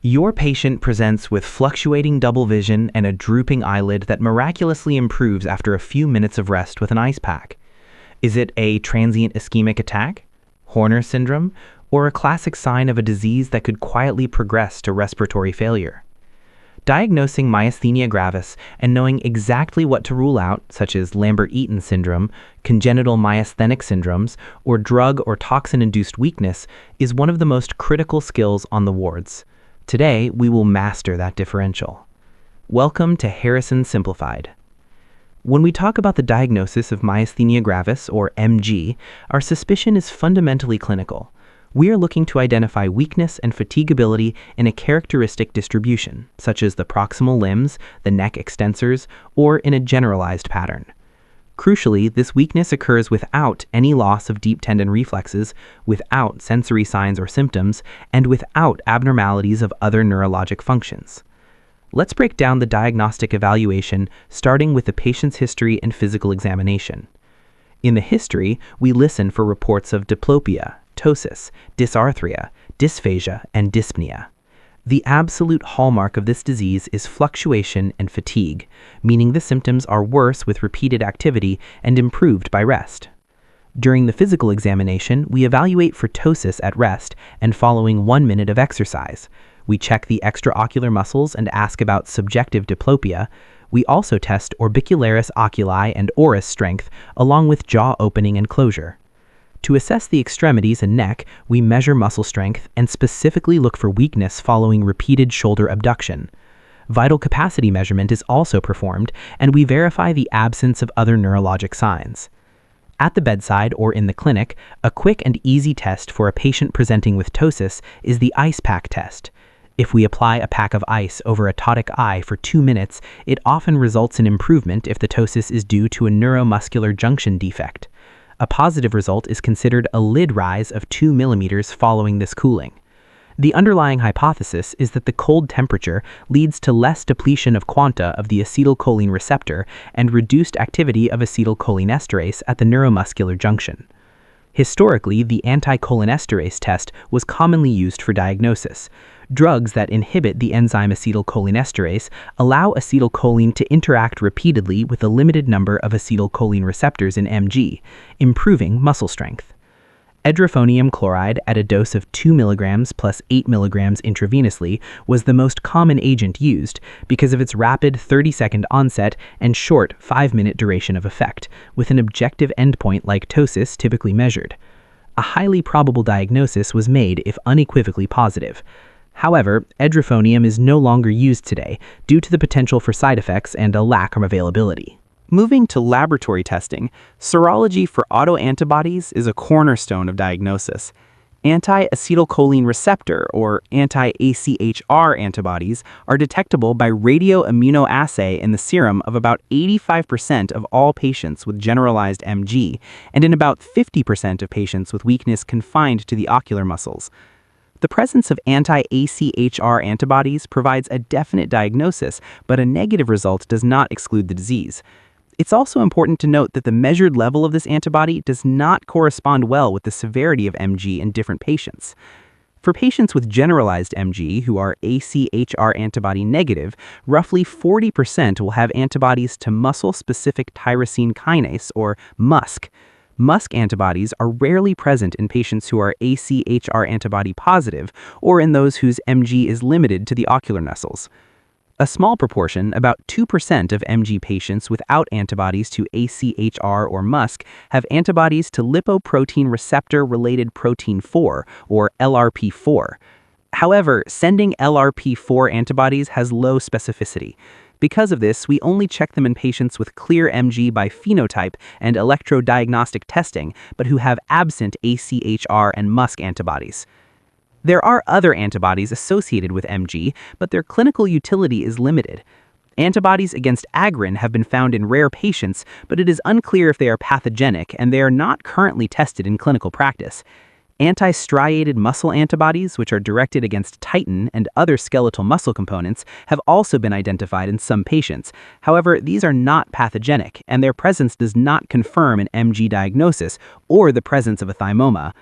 Your patient presents with fluctuating double vision and a drooping eyelid that miraculously improves after a few minutes of rest with an ice pack. Is it a transient ischemic attack, Horner syndrome, or a classic sign of a disease that could quietly progress to respiratory failure? Diagnosing myasthenia gravis and knowing exactly what to rule out, such as Lambert-Eaton syndrome, congenital myasthenic syndromes, or drug or toxin-induced weakness, is one of the most critical skills on the wards. Today, we will master that differential. Welcome to Harrison Simplified. When we talk about the diagnosis of myasthenia gravis, or MG, our suspicion is fundamentally clinical. We are looking to identify weakness and fatigability in a characteristic distribution, such as the proximal limbs, the neck extensors, or in a generalized pattern. Crucially, this weakness occurs without any loss of deep tendon reflexes, without sensory signs or symptoms, and without abnormalities of other neurologic functions. Let's break down the diagnostic evaluation, starting with the patient's history and physical examination. In the history, we listen for reports of diplopia, ptosis, dysarthria, dysphagia, and dyspnea. The absolute hallmark of this disease is fluctuation and fatigue, meaning the symptoms are worse with repeated activity and improved by rest. During the physical examination, we evaluate for ptosis at rest and following 1 minute of exercise. We check the extraocular muscles and ask about subjective diplopia. We also test orbicularis oculi and oris strength, along with jaw opening and closure. To assess the extremities and neck, we measure muscle strength and specifically look for weakness following repeated shoulder abduction. Vital capacity measurement is also performed, and we verify the absence of other neurologic signs. At the bedside or in the clinic, a quick and easy test for a patient presenting with ptosis is the ice pack test. If we apply a pack of ice over a ptotic eye for 2 minutes, it often results in improvement if the ptosis is due to a neuromuscular junction defect. A positive result is considered a lid rise of 2 millimeters following this cooling. The underlying hypothesis is that the cold temperature leads to less depletion of quanta of the acetylcholine receptor and reduced activity of acetylcholinesterase at the neuromuscular junction. Historically, the Anticholinesterase test was commonly used for diagnosis. Drugs that inhibit the enzyme acetylcholinesterase allow acetylcholine to interact repeatedly with a limited number of acetylcholine receptors in MG, improving muscle strength. Edrophonium chloride at a dose of 2 mg plus 8 mg intravenously was the most common agent used because of its rapid 30-second onset and short 5-minute duration of effect, with an objective endpoint like ptosis typically measured. A highly probable diagnosis was made if unequivocally positive. However, edrophonium is no longer used today due to the potential for side effects and a lack of availability. Moving to laboratory testing, serology for autoantibodies is a cornerstone of diagnosis. Anti-acetylcholine receptor, or Anti-AChR antibodies, are detectable by radioimmunoassay in the serum of about 85% of all patients with generalized MG, and in about 50% of patients with weakness confined to the ocular muscles. The presence of anti-AChR antibodies provides a definite diagnosis, but a negative result does not exclude the disease. It's also important to note that the measured level of this antibody does not correspond well with the severity of MG in different patients. For patients with generalized MG who are AChR antibody negative, roughly 40% will have antibodies to muscle-specific tyrosine kinase, or MuSK. MuSK antibodies are rarely present in patients who are AChR antibody positive or in those whose MG is limited to the ocular muscles. A small proportion, about 2% of MG patients without antibodies to AChR or MuSK, have antibodies to lipoprotein receptor-related protein 4, or LRP4. However, sending LRP4 antibodies has low specificity. Because of this, we only check them in patients with clear MG by phenotype and electrodiagnostic testing, but who have absent AChR and MuSK antibodies. There are other antibodies associated with MG, but their clinical utility is limited. Antibodies against Agrin have been found in rare patients, but it is unclear if they are pathogenic, and they are not currently tested in clinical practice. Anti-striated muscle antibodies, which are directed against titin and other skeletal muscle components, have also been identified in some patients. However, these are not pathogenic, and their presence does not confirm an MG diagnosis or the presence of a thymoma.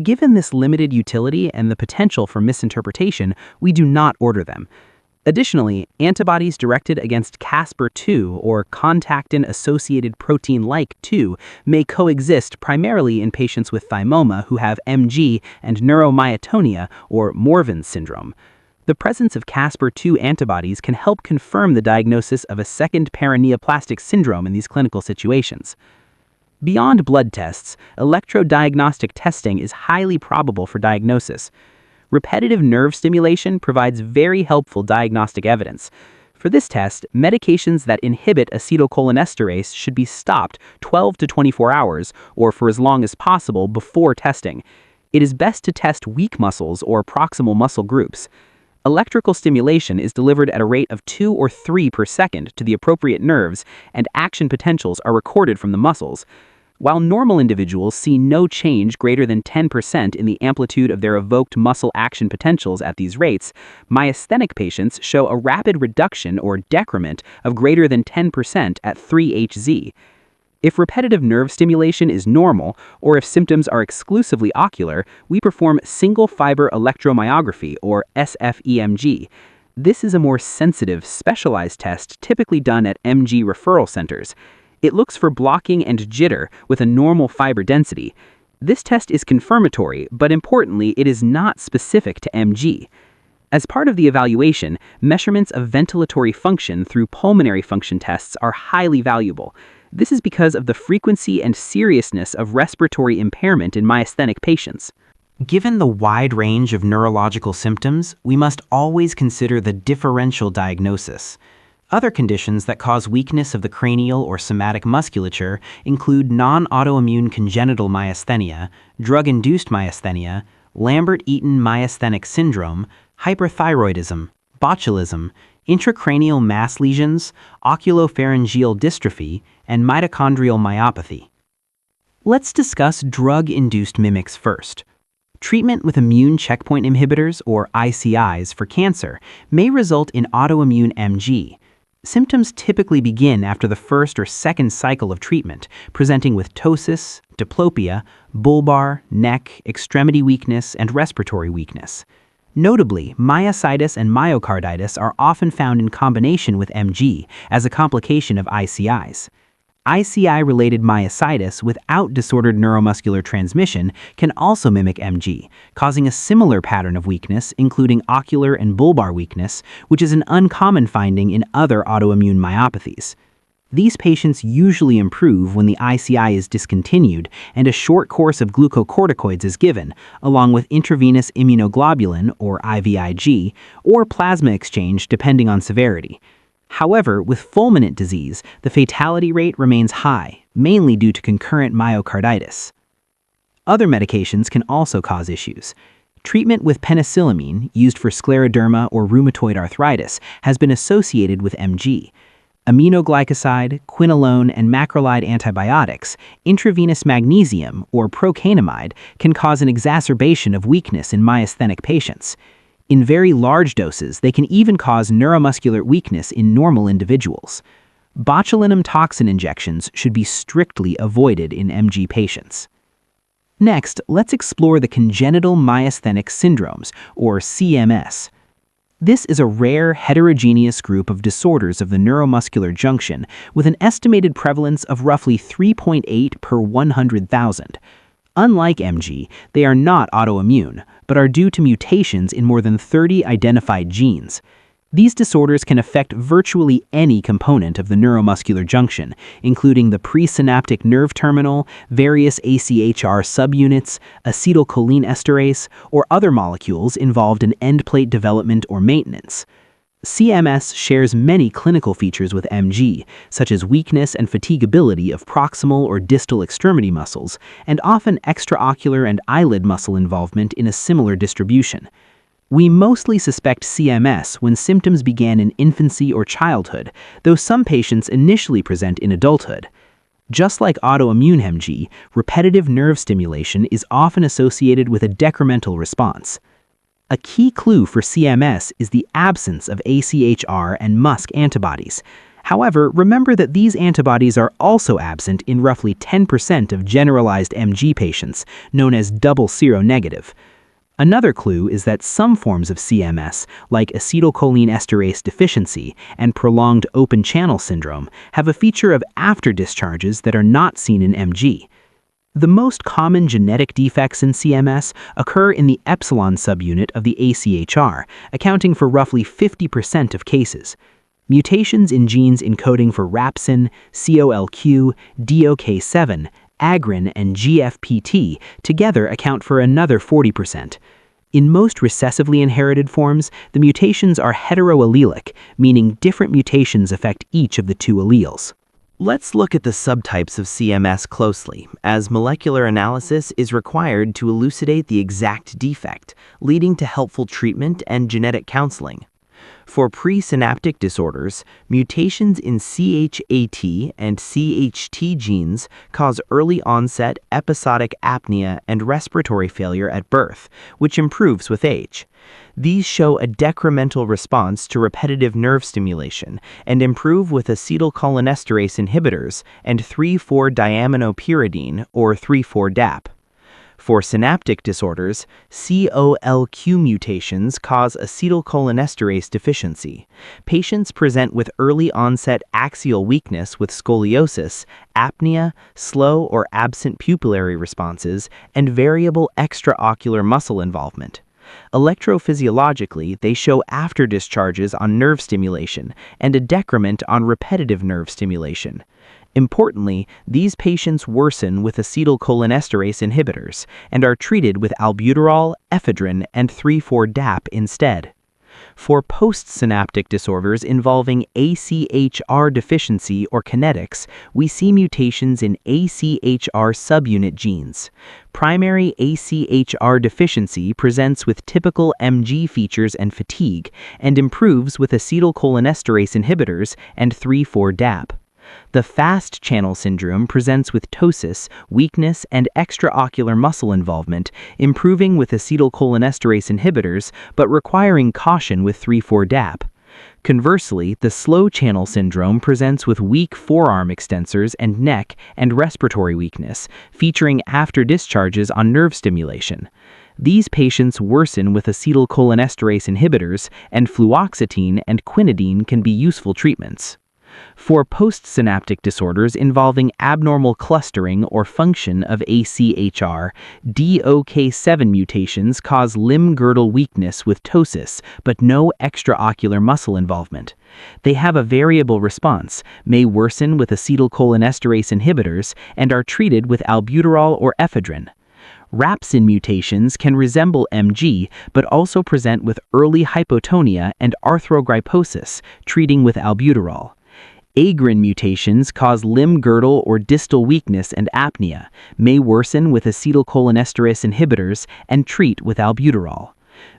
Given this limited utility and the potential for misinterpretation, we do not order them. Additionally, antibodies directed against Caspr-2 or contactin-associated protein-like 2 may coexist primarily in patients with thymoma who have MG and neuromyotonia or Morvan syndrome. The presence of Caspr-2 antibodies can help confirm the diagnosis of a second paraneoplastic syndrome in these clinical situations. Beyond blood tests, electrodiagnostic testing is highly probable for diagnosis. Repetitive nerve stimulation provides very helpful diagnostic evidence. For this test, medications that inhibit acetylcholinesterase should be stopped 12 to 24 hours or for as long as possible before testing. It is best to test weak muscles or proximal muscle groups. Electrical stimulation is delivered at a rate of 2 or 3 per second to the appropriate nerves, and action potentials are recorded from the muscles. While normal individuals see no change greater than 10% in the amplitude of their evoked muscle action potentials at these rates, myasthenic patients show a rapid reduction or decrement of greater than 10% at 3 Hz. If repetitive nerve stimulation is normal, or if symptoms are exclusively ocular, we perform single-fiber electromyography, or SFEMG. This is a more sensitive, specialized test typically done at MG referral centers. It looks for blocking and jitter with a normal fiber density. This test is confirmatory, but importantly, it is not specific to MG. As part of the evaluation, measurements of ventilatory function through pulmonary function tests are highly valuable. This is because of the frequency and seriousness of respiratory impairment in myasthenic patients. Given the wide range of neurological symptoms, we must always consider the differential diagnosis. Other conditions that cause weakness of the cranial or somatic musculature include non-autoimmune congenital myasthenia, drug-induced myasthenia, Lambert-Eaton Myasthenic Syndrome, hyperthyroidism, botulism, intracranial mass lesions, oculopharyngeal dystrophy, and mitochondrial myopathy. Let's discuss drug-induced mimics first. Treatment with immune checkpoint inhibitors, or ICIs, for cancer may result in autoimmune MG. Symptoms typically begin after the first or second cycle of treatment, presenting with ptosis, diplopia, bulbar, neck, extremity weakness, and respiratory weakness. Notably, myositis and myocarditis are often found in combination with MG as a complication of ICIs. ICI-related myositis without disordered neuromuscular transmission can also mimic MG, causing a similar pattern of weakness, including ocular and bulbar weakness, which is an uncommon finding in other autoimmune myopathies. These patients usually improve when the ICI is discontinued and a short course of glucocorticoids is given, along with intravenous immunoglobulin, or IVIG, or plasma exchange depending on severity. However, with fulminant disease, the fatality rate remains high, mainly due to concurrent myocarditis. Other medications can also cause issues. Treatment with penicillamine, used for scleroderma or rheumatoid arthritis, has been associated with MG. Aminoglycoside, quinolone, and macrolide antibiotics, intravenous magnesium, or procainamide, can cause an exacerbation of weakness in myasthenic patients. In very large doses, they can even cause neuromuscular weakness in normal individuals. Botulinum toxin injections should be strictly avoided in MG patients. Next, let's explore the Congenital Myasthenic Syndromes, or CMS. This is a rare, heterogeneous group of disorders of the neuromuscular junction with an estimated prevalence of roughly 3.8 per 100,000. Unlike MG, they are not autoimmune, but are due to mutations in more than 30 identified genes. These disorders can affect virtually any component of the neuromuscular junction, including the presynaptic nerve terminal, various AChR subunits, acetylcholinesterase, or other molecules involved in end plate development or maintenance. CMS shares many clinical features with MG, such as weakness and fatigability of proximal or distal extremity muscles, and often extraocular and eyelid muscle involvement in a similar distribution. We mostly suspect CMS when symptoms began in infancy or childhood, though some patients initially present in adulthood. Just like autoimmune MG, repetitive nerve stimulation is often associated with a decremental response. A key clue for CMS is the absence of AChR and MuSK antibodies. However, remember that these antibodies are also absent in roughly 10% of generalized MG patients, known as double seronegative. Another clue is that some forms of CMS, like acetylcholinesterase deficiency and prolonged open channel syndrome, have a feature of after discharges that are not seen in MG. The most common genetic defects in CMS occur in the epsilon subunit of the AChR, accounting for roughly 50% of cases. Mutations in genes encoding for rapsin, COLQ, DOK7, Agrin, and GFPT together account for another 40%. In most recessively inherited forms, the mutations are heteroallelic, meaning different mutations affect each of the two alleles. Let's look at the subtypes of CMS closely, as molecular analysis is required to elucidate the exact defect, leading to helpful treatment and genetic counseling. For presynaptic disorders, mutations in CHAT and CHT genes cause early onset episodic apnea and respiratory failure at birth, which improves with age. These show a decremental response to repetitive nerve stimulation and improve with acetylcholinesterase inhibitors and 3,4-diaminopyridine or 3,4-DAP. For synaptic disorders, COLQ mutations cause acetylcholinesterase deficiency. Patients present with early onset axial weakness with scoliosis, apnea, slow or absent pupillary responses, and variable extraocular muscle involvement. Electrophysiologically, they show after discharges on nerve stimulation and a decrement on repetitive nerve stimulation. Importantly, these patients worsen with acetylcholinesterase inhibitors and are treated with albuterol, ephedrine, and 3,4-DAP instead. For postsynaptic disorders involving AChR deficiency or kinetics, we see mutations in AChR subunit genes. Primary AChR deficiency presents with typical MG features and fatigue, and improves with acetylcholinesterase inhibitors and 3,4-DAP. The fast channel syndrome presents with ptosis, weakness, and extraocular muscle involvement, improving with acetylcholinesterase inhibitors but requiring caution with 3,4-DAP. Conversely, the slow channel syndrome presents with weak forearm extensors and neck and respiratory weakness, featuring after discharges on nerve stimulation. These patients worsen with acetylcholinesterase inhibitors, and fluoxetine and quinidine can be useful treatments. For postsynaptic disorders involving abnormal clustering or function of AChR, DOK7 mutations cause limb girdle weakness with ptosis, but no extraocular muscle involvement. They have a variable response, may worsen with acetylcholinesterase inhibitors, and are treated with albuterol or ephedrine. Rapsin mutations can resemble MG, but also present with early hypotonia and arthrogryposis, treating with albuterol. Agrin mutations cause limb girdle or distal weakness and apnea, may worsen with acetylcholinesterase inhibitors, and treat with albuterol.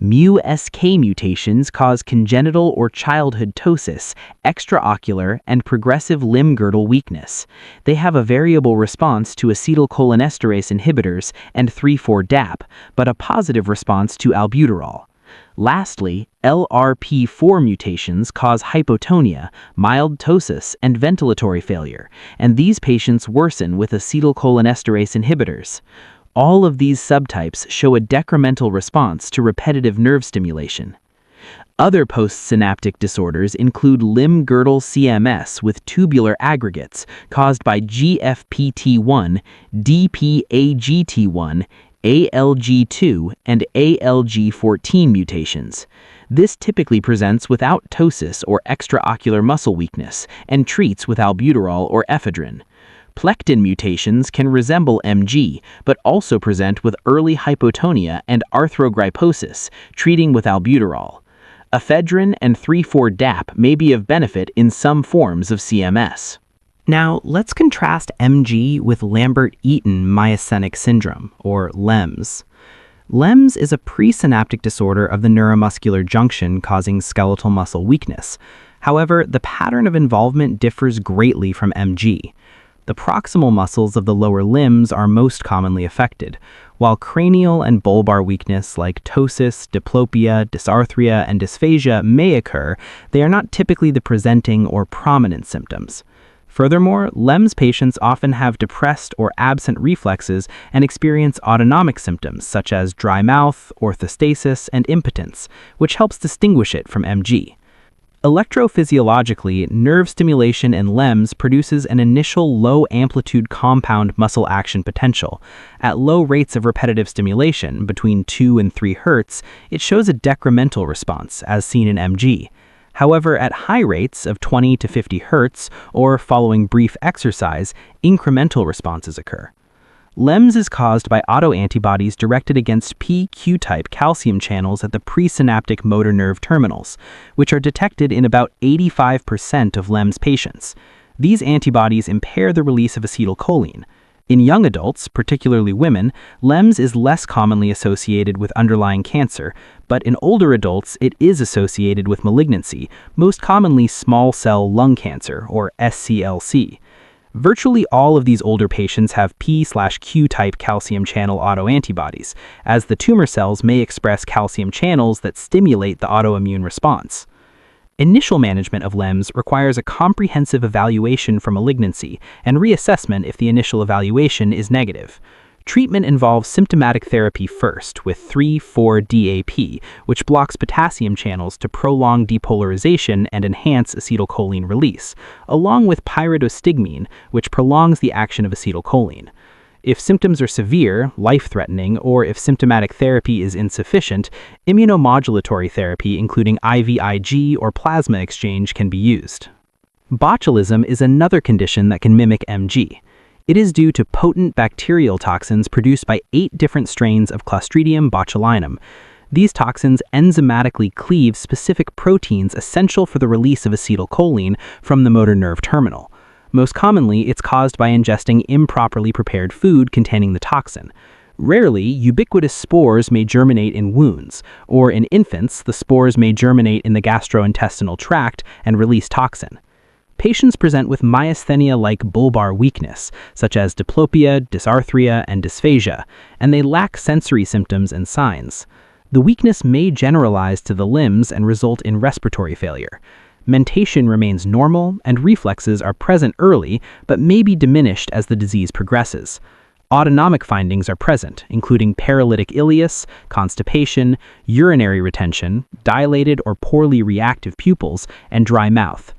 MuSK mutations cause congenital or childhood ptosis, extraocular, and progressive limb girdle weakness. They have a variable response to acetylcholinesterase inhibitors and 3,4-DAP, but a positive response to albuterol. Lastly, LRP4 mutations cause hypotonia, mild ptosis, and ventilatory failure, and these patients worsen with acetylcholinesterase inhibitors. All of these subtypes show a decremental response to repetitive nerve stimulation. Other postsynaptic disorders include limb girdle CMS with tubular aggregates caused by GFPT1, DPAGT1, ALG2, and ALG14 mutations. This typically presents without ptosis or extraocular muscle weakness and treats with albuterol or ephedrine. Plectin mutations can resemble MG, but also present with early hypotonia and arthrogryposis, treating with albuterol. Ephedrine and 3,4-DAP may be of benefit in some forms of CMS. Now, let's contrast MG with Lambert-Eaton Myasthenic Syndrome, or LEMS. LEMS is a presynaptic disorder of the neuromuscular junction causing skeletal muscle weakness. However, the pattern of involvement differs greatly from MG. The proximal muscles of the lower limbs are most commonly affected. While cranial and bulbar weakness like ptosis, diplopia, dysarthria, and dysphagia may occur, they are not typically the presenting or prominent symptoms. Furthermore, LEMS patients often have depressed or absent reflexes and experience autonomic symptoms such as dry mouth, orthostasis, and impotence, which helps distinguish it from MG. Electrophysiologically, nerve stimulation in LEMS produces an initial low-amplitude compound muscle action potential. At low rates of repetitive stimulation, between 2 and 3 Hz, it shows a decremental response, as seen in MG. However, at high rates of 20 to 50 Hz, or following brief exercise, incremental responses occur. LEMS is caused by autoantibodies directed against P-Q-type calcium channels at the presynaptic motor nerve terminals, which are detected in about 85% of LEMS patients. These antibodies impair the release of acetylcholine. In young adults, particularly women, LEMS is less commonly associated with underlying cancer, but in older adults it is associated with malignancy, most commonly small cell lung cancer, or SCLC. Virtually all of these older patients have P/Q-type calcium channel autoantibodies, as the tumor cells may express calcium channels that stimulate the autoimmune response. Initial management of LEMS requires a comprehensive evaluation for malignancy and reassessment if the initial evaluation is negative. Treatment involves symptomatic therapy first with 3,4-DAP, which blocks potassium channels to prolong depolarization and enhance acetylcholine release, along with pyridostigmine, which prolongs the action of acetylcholine. If symptoms are severe, life-threatening, or if symptomatic therapy is insufficient, immunomodulatory therapy including IVIG or plasma exchange can be used. Botulism is another condition that can mimic MG. It is due to potent bacterial toxins produced by 8 different strains of Clostridium botulinum. These toxins enzymatically cleave specific proteins essential for the release of acetylcholine from the motor nerve terminal. Most commonly, it's caused by ingesting improperly prepared food containing the toxin. Rarely, ubiquitous spores may germinate in wounds, or in infants, the spores may germinate in the gastrointestinal tract and release toxin. Patients present with myasthenia-like bulbar weakness, such as diplopia, dysarthria, and dysphagia, and they lack sensory symptoms and signs. The weakness may generalize to the limbs and result in respiratory failure. Mentation remains normal, and reflexes are present early, but may be diminished as the disease progresses. Autonomic findings are present, including paralytic ileus, constipation, urinary retention, dilated or poorly reactive pupils, and dry mouth.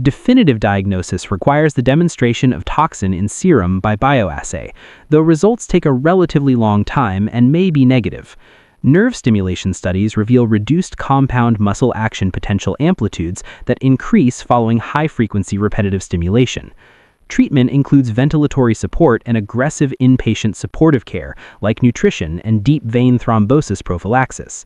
Definitive diagnosis requires the demonstration of toxin in serum by bioassay, though results take a relatively long time and may be negative. Nerve stimulation studies reveal reduced compound muscle action potential amplitudes that increase following high-frequency repetitive stimulation. Treatment includes ventilatory support and aggressive inpatient supportive care, like nutrition and deep vein thrombosis prophylaxis.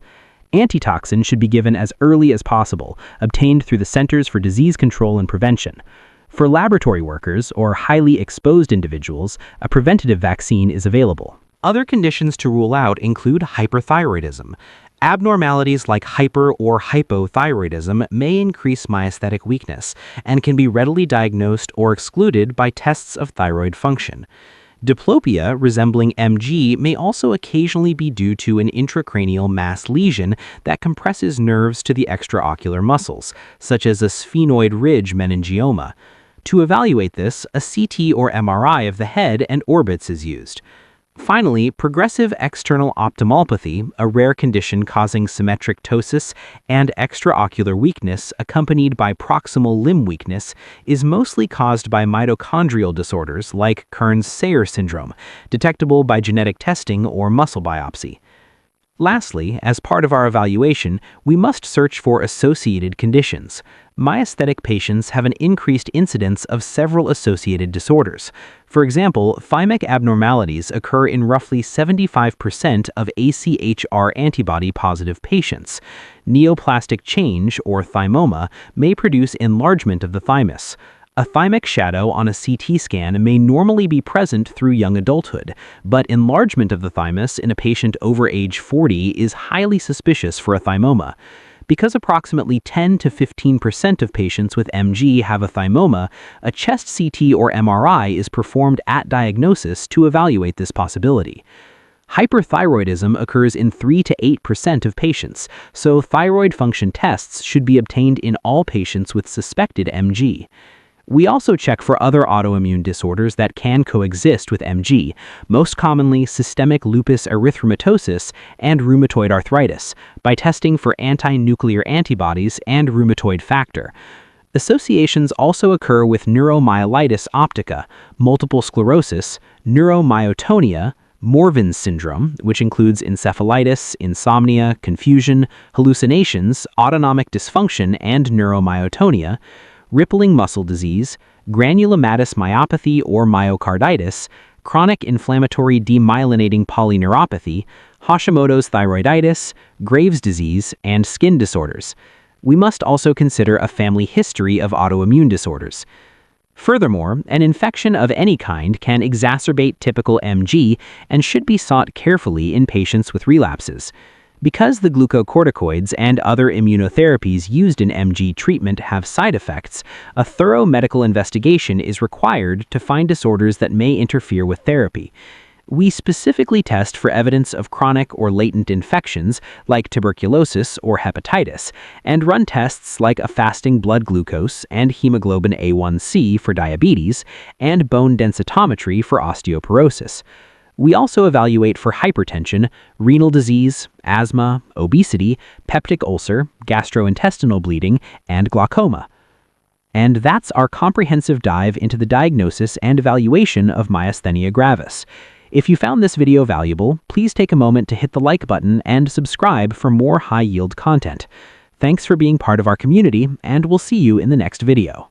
Antitoxin should be given as early as possible, obtained through the Centers for Disease Control and Prevention. For laboratory workers or highly exposed individuals, a preventative vaccine is available. Other conditions to rule out include hyperthyroidism. Abnormalities like hyper or hypothyroidism may increase myasthenic weakness and can be readily diagnosed or excluded by tests of thyroid function. Diplopia, resembling MG, may also occasionally be due to an intracranial mass lesion that compresses nerves to the extraocular muscles, such as a sphenoid ridge meningioma. To evaluate this, a CT or MRI of the head and orbits is used. Finally, progressive external ophthalmopathy, a rare condition causing symmetric ptosis and extraocular weakness accompanied by proximal limb weakness, is mostly caused by mitochondrial disorders like Kearns-Sayre syndrome, detectable by genetic testing or muscle biopsy. Lastly, as part of our evaluation, we must search for associated conditions. Myasthenic patients have an increased incidence of several associated disorders. For example, thymic abnormalities occur in roughly 75% of AChR antibody-positive patients. Neoplastic change, or thymoma, may produce enlargement of the thymus. A thymic shadow on a CT scan may normally be present through young adulthood, but enlargement of the thymus in a patient over age 40 is highly suspicious for a thymoma. Because approximately 10 to 15% of patients with MG have a thymoma, a chest CT or MRI is performed at diagnosis to evaluate this possibility. Hyperthyroidism occurs in 3 to 8% of patients, so thyroid function tests should be obtained in all patients with suspected MG. We also check for other autoimmune disorders that can coexist with MG, most commonly systemic lupus erythematosus and rheumatoid arthritis, by testing for anti-nuclear antibodies and rheumatoid factor. Associations also occur with neuromyelitis optica, multiple sclerosis, neuromyotonia, Morvin's syndrome, which includes encephalitis, insomnia, confusion, hallucinations, autonomic dysfunction, and neuromyotonia, rippling muscle disease, granulomatous myopathy or myocarditis, chronic inflammatory demyelinating polyneuropathy, Hashimoto's thyroiditis, Graves' disease, and skin disorders. We must also consider a family history of autoimmune disorders. Furthermore, an infection of any kind can exacerbate typical MG and should be sought carefully in patients with relapses. Because the glucocorticoids and other immunotherapies used in MG treatment have side effects, a thorough medical investigation is required to find disorders that may interfere with therapy. We specifically test for evidence of chronic or latent infections like tuberculosis or hepatitis, and run tests like a fasting blood glucose and hemoglobin A1C for diabetes, and bone densitometry for osteoporosis. We also evaluate for hypertension, renal disease, asthma, obesity, peptic ulcer, gastrointestinal bleeding, and glaucoma. And that's our comprehensive dive into the diagnosis and evaluation of myasthenia gravis. If you found this video valuable, please take a moment to hit the like button and subscribe for more high-yield content. Thanks for being part of our community, and we'll see you in the next video.